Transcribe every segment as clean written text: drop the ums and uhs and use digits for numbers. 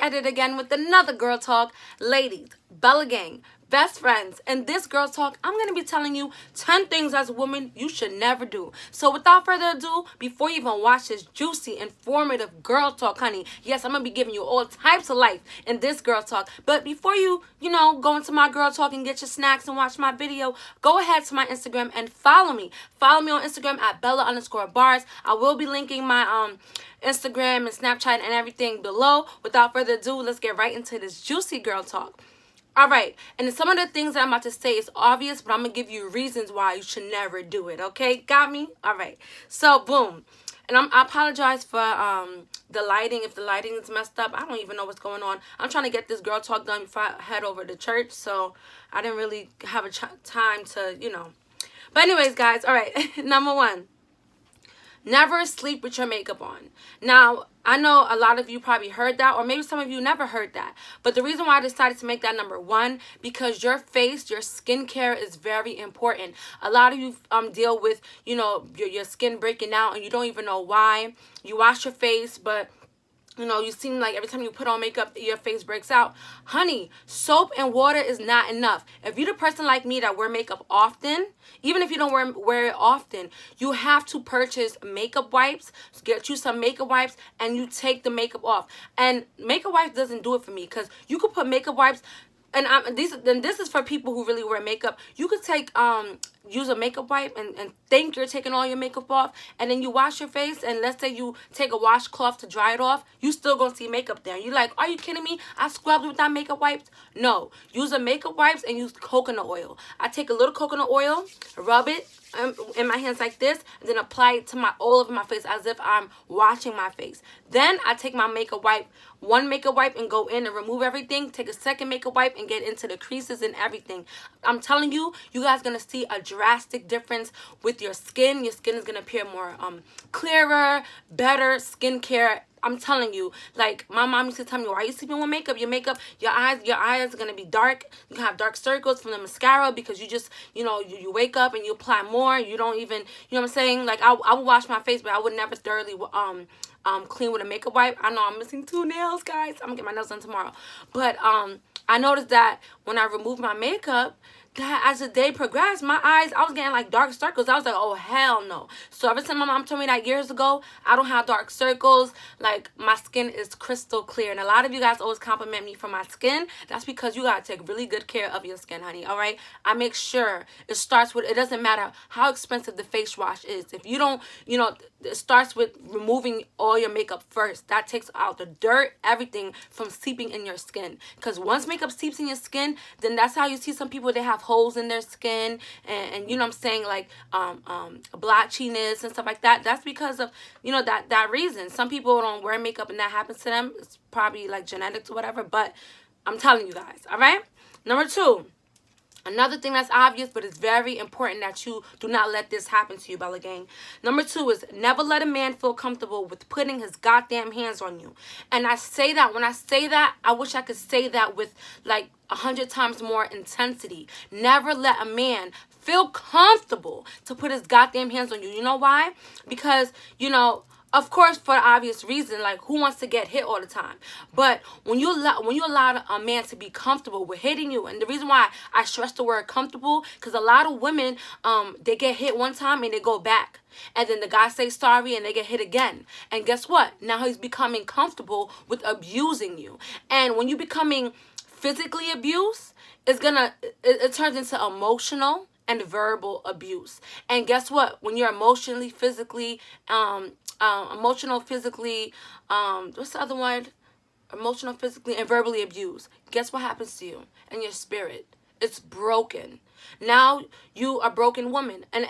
at it again with another Girl Talk. Ladies, Bella Gang, best friends, and this Girl Talk, I'm going to be telling you 10 things as a woman you should never do. So without further ado, before you even watch this juicy, informative Girl Talk, honey, yes, I'm going to be giving you all types of life in this Girl Talk. But before you go into my Girl Talk and get your snacks and watch my video, go ahead to my Instagram and follow me. Follow me on Instagram at Bella_bars. I will be linking my Instagram and Snapchat and everything below. Without further ado, let's get right into this juicy Girl Talk. All right, and some of the things that I'm about to say is obvious, but I'm going to give you reasons why you should never do it, okay? Got me? All right, so boom. And I apologize for the lighting. If the lighting is messed up, I don't even know what's going on. I'm trying to get this Girl Talk done before I head over to church, so I didn't really have a time to, But anyways, guys, all right, number one. Never sleep with your makeup on. Now, I know a lot of you probably heard that, or maybe some of you never heard that. But the reason why I decided to make that number one, because your face, your skincare is very important. A lot of you deal with, your skin breaking out and you don't even know why. You wash your face, but you seem like every time you put on makeup, your face breaks out. Honey, soap and water is not enough. If you're the person like me that wear makeup often, even if you don't wear it often, you have to purchase makeup wipes, get you some makeup wipes, and you take the makeup off. And makeup wipes doesn't do it for me, because you could put makeup wipes, and this is for people who really wear makeup. You could take use a makeup wipe and think you're taking all your makeup off, and then you wash your face, and let's say you take a washcloth to dry it off, you still gonna see makeup there. You're like, are you kidding me? I scrubbed without makeup wipes? No. Use a makeup wipes and use coconut oil. I take a little coconut oil, rub it in my hands like this, and then apply it to all over my face as if I'm washing my face. Then I take my makeup wipe, one makeup wipe, and go in and remove everything. Take a second makeup wipe and get into the creases and everything. I'm telling you, you guys gonna see a drastic difference with your skin. Your skin is gonna appear more clearer, better skincare. I'm telling you, like my mom used to tell me, why are you sleeping with makeup? Your eyes are gonna be dark. You can have dark circles from the mascara because you just, you wake up and you apply more. You don't even, you know what I'm saying? Like I would wash my face, but I would never thoroughly clean with a makeup wipe. I know I'm missing 2 nails, guys. I'm gonna get my nails done tomorrow. But I noticed that when I removed my makeup, that as the day progressed, my eyes, I was getting like dark circles. I was like, oh, hell no. So ever since my mom told me that years ago, I don't have dark circles. Like, my skin is crystal clear. And a lot of you guys always compliment me for my skin. That's because you got to take really good care of your skin, honey, all right? I make sure it starts with, it doesn't matter how expensive the face wash is. If you don't, it starts with removing all your makeup first. That takes out the dirt, everything from seeping in your skin. Because once makeup seeps in your skin, then that's how you see some people, they have holes in their skin, and you know what I'm saying, like blotchiness and stuff like that. That's because of that reason. Some people don't wear makeup and that happens to them. It's probably like genetics or whatever, but I'm telling you guys, all right? Number 2, another thing that's obvious, but it's very important that you do not let this happen to you, Bella Gang. Number 2 is never let a man feel comfortable with putting his goddamn hands on you. And I say that, when I say that, I wish I could say that with like 100 times more intensity. Never let a man feel comfortable to put his goddamn hands on you. You know why? Because, of course, for the obvious reason, like, who wants to get hit all the time? But when you allow a man to be comfortable with hitting you, and the reason why I stress the word comfortable, because a lot of women, they get hit one time and they go back. And then the guy says sorry and they get hit again. And guess what? Now he's becoming comfortable with abusing you. And when you're becoming physically abused, it turns into emotional and verbal abuse. And guess what? When you're emotional, physically, what's the other word? Emotional, physically, and verbally abused. Guess what happens to you and your spirit? It's broken. Now you a broken woman, and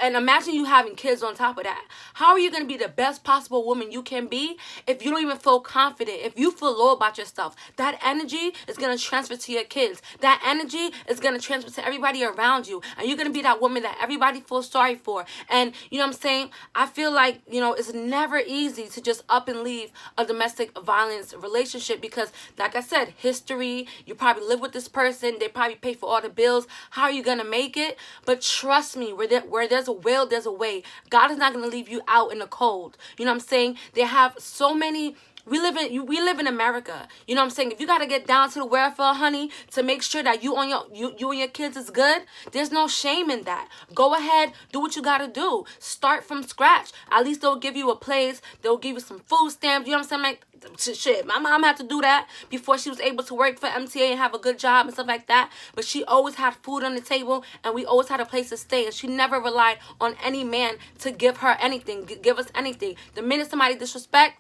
imagine you having kids on top of that. How are you going to be the best possible woman you can be if you don't even feel confident, if you feel low about yourself? That energy is going to transfer to your kids. That energy is going to transfer to everybody around you, and you're going to be that woman that everybody feels sorry for. And you know what I'm saying? I feel like it's never easy to just up and leave a domestic violence relationship, because like I said, history, you probably live with this person, they probably pay for all the bills. How are you gonna make it? But trust me, where there's a will, there's a way. God is not gonna leave you out in the cold. You know what I'm saying? They have so many We live in America. You know what I'm saying? If you gotta get down to the welfare, honey, to make sure that you and your kids is good, there's no shame in that. Go ahead, do what you gotta do. Start from scratch. At least they'll give you a place. They'll give you some food stamps. You know what I'm saying? Like, shit, my mom had to do that before she was able to work for MTA and have a good job and stuff like that. But she always had food on the table, and we always had a place to stay. And she never relied on any man to give her anything, give us anything. The minute somebody disrespect,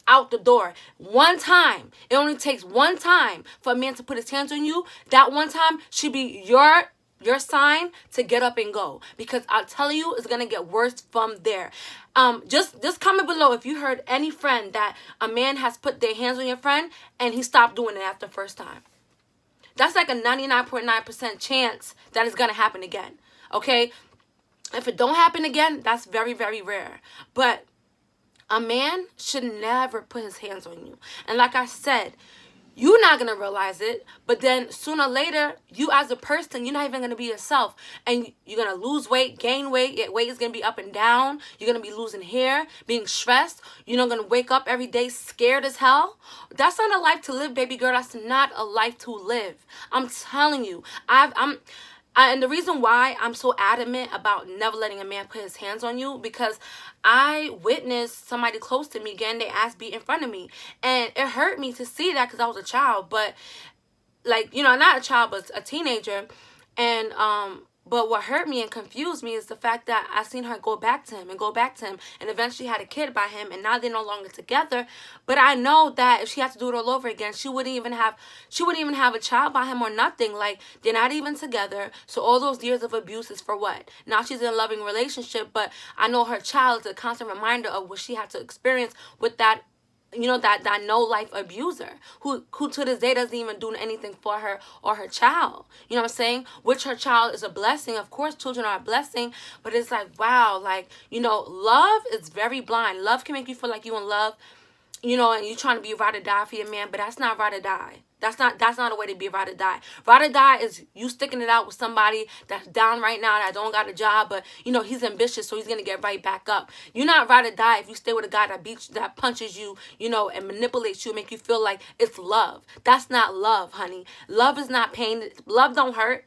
out the door. One time. It only takes one time for a man to put his hands on you. That one time should be your sign to get up and go, because I'll tell you, it's gonna get worse from there. Just comment below if you heard any friend that a man has put their hands on your friend and he stopped doing it after the first time. That's like a 99.9% chance that it's gonna happen again. Okay, if it don't happen again, that's very, very rare. But a man should never put his hands on you. And like I said, you're not going to realize it, but then sooner or later, you as a person, you're not even going to be yourself. And you're going to lose weight, gain weight. Your weight is going to be up and down. You're going to be losing hair, being stressed. You're not going to wake up every day scared as hell. That's not a life to live, baby girl. That's not a life to live. I'm telling you. And the reason why I'm so adamant about never letting a man put his hands on you, because I witnessed somebody close to me getting their ass beat in front of me. And it hurt me to see that because I was a child. But, like, you know, not a child, but a teenager. And, but what hurt me and confused me is the fact that I seen her go back to him and go back to him, and eventually had a kid by him, and now they're no longer together. But I know that if she had to do it all over again, she wouldn't even have a child by him or nothing. Like, they're not even together. So all those years of abuse is for what? Now she's in a loving relationship, but I know her child is a constant reminder of what she had to experience with that, you know, that no life abuser who to this day doesn't even do anything for her or her child. You know what I'm saying? Which her child is a blessing. Of course, children are a blessing, but it's like, wow, like, you know, love is very blind. Love can make you feel like you in love, you know, and you're trying to be ride or die for your man, but that's not ride or die. That's not a way to be ride or die. Ride or die is you sticking it out with somebody that's down right now, that don't got a job, but, you know, he's ambitious, so he's going to get right back up. You're not ride or die if you stay with a guy that beats, that punches you, you know, and manipulates you, make you feel like it's love. That's not love, honey. Love is not pain. Love don't hurt.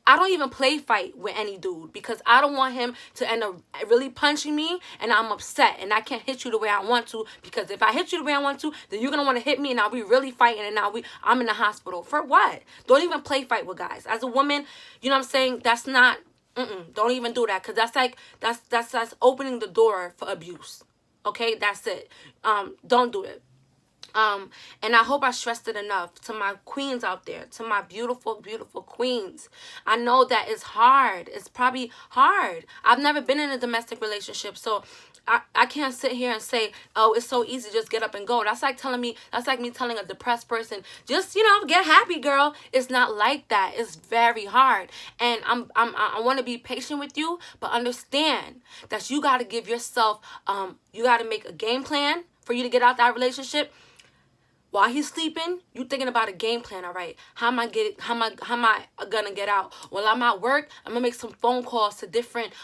I don't even play fight with any dude because I don't want him to end up really punching me and I'm upset and I can't hit you the way I want to, because if I hit you the way I want to, then you're going to want to hit me and I'll be really fighting and I'm in the hospital. For what? Don't even play fight with guys. As a woman, you know what I'm saying? That's not, don't even do that, because that's like, that's opening the door for abuse. Okay? That's it. Don't do it. And I hope I stressed it enough to my queens out there, to my beautiful, beautiful queens. I know that it's hard. It's probably hard. I've never been in a domestic relationship, so I can't sit here and say, oh, it's so easy, just get up and go. That's like me telling a depressed person, just, you know, get happy, girl. It's not like that. It's very hard. And I want to be patient with you, but understand that you got to give yourself, you got to make a game plan for you to get out that relationship. While he's sleeping, you thinking about a game plan, all right? How am I gonna get out? While I'm at work, I'm gonna make some phone calls to different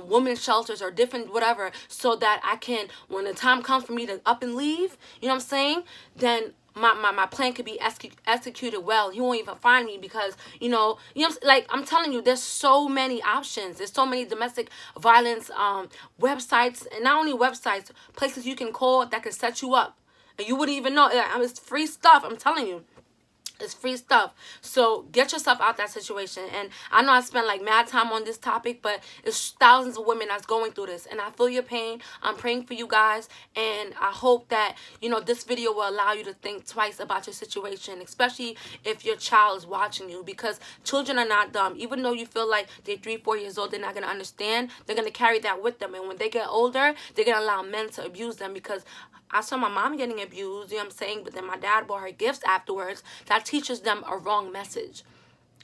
women's shelters or different whatever, so that I can, when the time comes for me to up and leave, you know what I'm saying? Then my plan could be executed well. He won't even find me because, you know, like I'm telling you, there's so many options. There's so many domestic violence websites, and not only websites, places you can call that can set you up. And you wouldn't even know. It's free stuff. I'm telling you. It's free stuff. So get yourself out that situation. And I know I spent like mad time on this topic, but it's thousands of women that's going through this. And I feel your pain. I'm praying for you guys. And I hope that, you know, this video will allow you to think twice about your situation, especially if your child is watching you, because children are not dumb. Even though you feel like they're 3-4 years old, they're not going to understand. They're going to carry that with them. And when they get older, they're going to allow men to abuse them, because I saw my mom getting abused, you know what I'm saying? But then my dad bought her gifts afterwards. That teaches them a wrong message.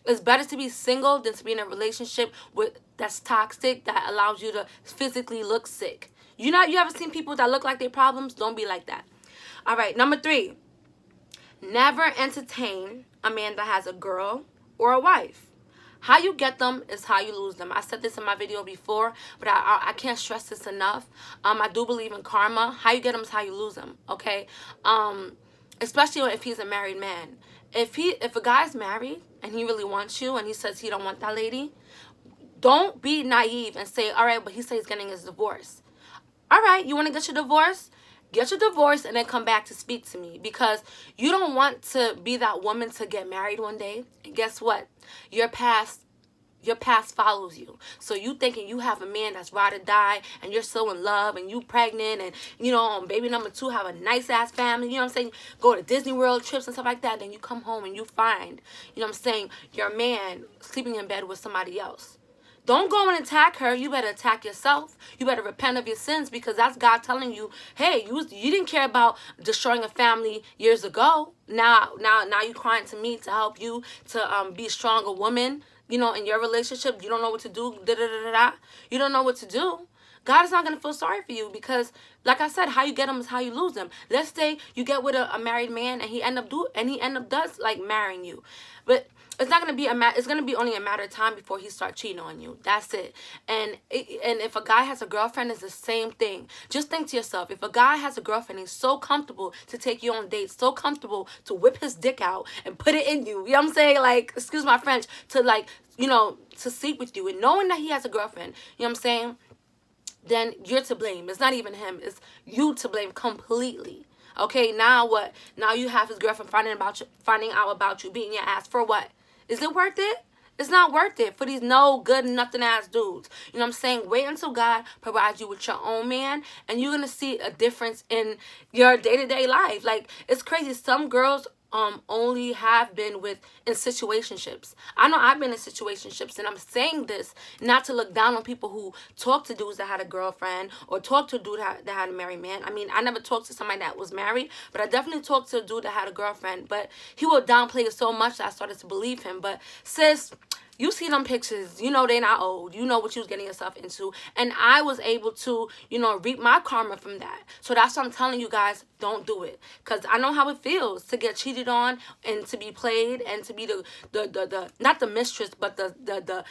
It's better to be single than to be in a relationship that's toxic, that allows you to physically look sick. You ever seen people that look like their problems? Don't be like that. All right, number 3. Never entertain a man that has a girl or a wife. How you get them is how you lose them. I said this in my video before, but I can't stress this enough. I do believe in karma. How you get them is how you lose them, okay? Especially if he's a married man. If a guy's married and he really wants you and he says he don't want that lady, don't be naive and say, all right, but he says he's getting his divorce. All right, you want to get your divorce? Get your divorce and then come back to speak to me, because you don't want to be that woman to get married one day. And guess what? Your past follows you. So you thinking you have a man that's ride or die and you're so in love and you pregnant and, you know, baby number 2 have a nice ass family, you know what I'm saying, go to Disney World trips and stuff like that. Then you come home and you find, you know what I'm saying, your man sleeping in bed with somebody else. Don't go and attack her. You better attack yourself. You better repent of your sins, because that's God telling you, hey, you didn't care about destroying a family years ago. Now you crying to me to help you to be a stronger woman, you know, in your relationship. You don't know what to do. You don't know what to do. God is not going to feel sorry for you, because, like I said, how you get them is how you lose them. Let's say you get with a married man and he end up does like marrying you, but it's not going to be it's going to be only a matter of time before he start cheating on you. That's it. And if a guy has a girlfriend, it's the same thing. Just think to yourself, if a guy has a girlfriend, he's so comfortable to take you on dates, so comfortable to whip his dick out and put it in you. You know what I'm saying? Like, excuse my French, to like, you know, to sleep with you, and knowing that he has a girlfriend, you know what I'm saying? Then you're to blame. It's not even him. It's you to blame completely. Okay, now what? Now you have his girlfriend finding out about you, beating your ass for what? Is it worth it? It's not worth it for these no good nothing ass dudes. You know what I'm saying? Wait until God provides you with your own man, and you're gonna see a difference in your day-to-day life. Like, it's crazy. Some girls only have been in situationships. I know I've been in situationships, and I'm saying this not to look down on people who talk to dudes that had a girlfriend or talk to a dude that had a married man. I mean, I never talked to somebody that was married, but I definitely talked to a dude that had a girlfriend, but he would downplay it so much that I started to believe him. But sis, you see them pictures, you know they're not old. You know what you was getting yourself into. And I was able to, you know, reap my karma from that. So that's what I'm telling you guys, don't do it. Because I know how it feels to get cheated on and to be played and to be the not the mistress, but the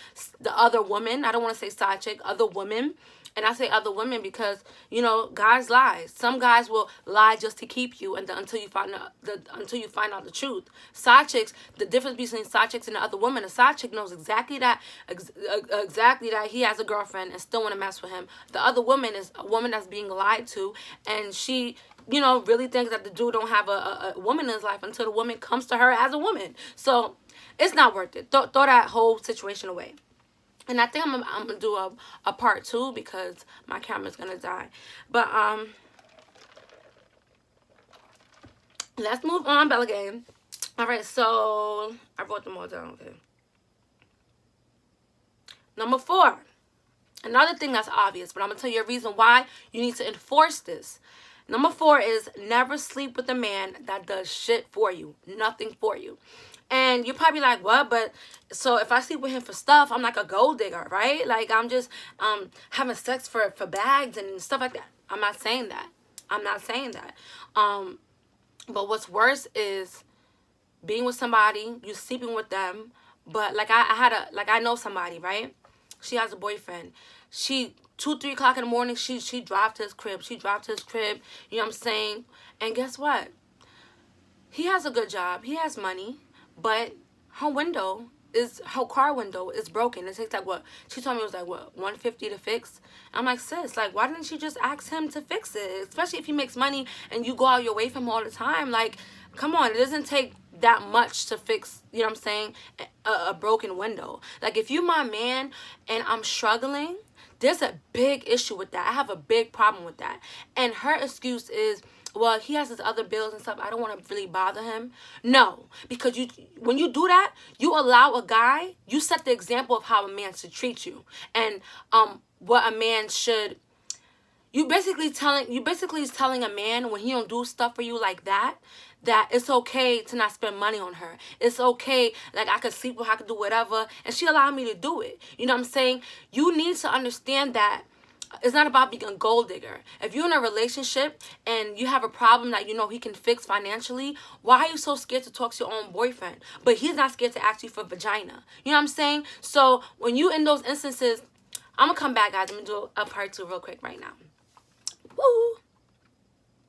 other woman. I don't want to say side chick, other woman. And I say other women because, you know, guys lie. Some guys will lie just to keep you, and until you find out the truth. Side chicks, the difference between side chicks and the other woman, a side chick knows exactly that he has a girlfriend and still want to mess with him. The other woman is a woman that's being lied to, and she, you know, really thinks that the dude don't have a woman in his life until the woman comes to her as a woman. So it's not worth it. Throw that whole situation away. And I think I'm gonna do a part 2 because my camera's gonna die. But let's move on, Bella Gang. All right, so I wrote them all down. Okay. Number 4. Another thing that's obvious, but I'm gonna tell you a reason why you need to enforce this. Number 4 is never sleep with a man that does shit for you, nothing for you. And you're probably like, what? But so if I sleep with him for stuff, I'm like a gold digger, right? Like, I'm just having sex for bags and stuff like that. I'm not saying that. But what's worse is being with somebody, you sleeping with them, but like I know somebody, right? She has a boyfriend. She 2-3 o'clock in the morning, she drive to his crib. You know what I'm saying? And guess what? He has a good job. He has money. But her car window is broken. It takes like what? She told me it was like what, $150 to fix. I'm like, sis, like, why didn't she just ask him to fix it? Especially if he makes money and you go out your way from him all the time. Like, come on, it doesn't take that much to fix, you know what I'm saying, a broken window. Like, if you my man and I'm struggling, there's a big issue with that. I have a big problem with that. And her excuse is, well, he has his other bills and stuff. I don't want to really bother him. No, because when you do that, you allow a guy, you set the example of how a man should treat you. And what a man should, you basically telling a man when he don't do stuff for you like that it's okay to not spend money on her. It's okay, like, I could sleep with her, I could do whatever, and she allowed me to do it. You know what I'm saying? You need to understand that It's not about being a gold digger. If you're in a relationship and you have a problem that you know he can fix financially, why are you so scared to talk to your own boyfriend? But he's not scared to ask you for vagina. You know what I'm saying? So when you in those instances, I'm gonna come back, guys. I'm gonna do a part 2 real quick right now. Woo!